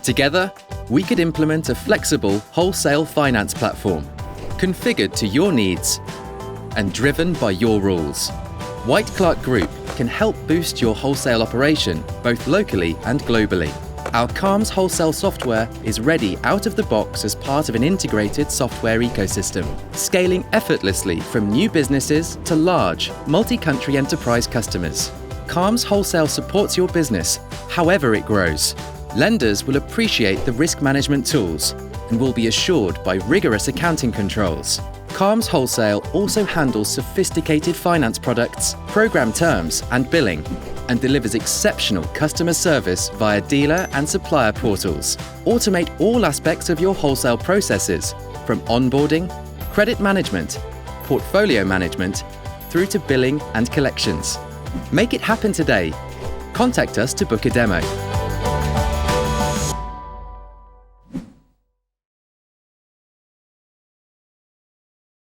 Together, we could implement a flexible wholesale finance platform, configured to your needs and driven by your rules. White Clarke Group can help boost your wholesale operation both locally and globally. Our CALMS wholesale software is ready out of the box as part of an integrated software ecosystem, scaling effortlessly from new businesses to large, multi-country enterprise customers. CALMS Wholesale supports your business, however it grows. Lenders will appreciate the risk management tools and will be assured by rigorous accounting controls. CALMS Wholesale also handles sophisticated finance products, program terms and billing, and delivers exceptional customer service via dealer and supplier portals. Automate all aspects of your wholesale processes, from onboarding, credit management, portfolio management, through to billing and collections. Make it happen today. Contact us to book a demo.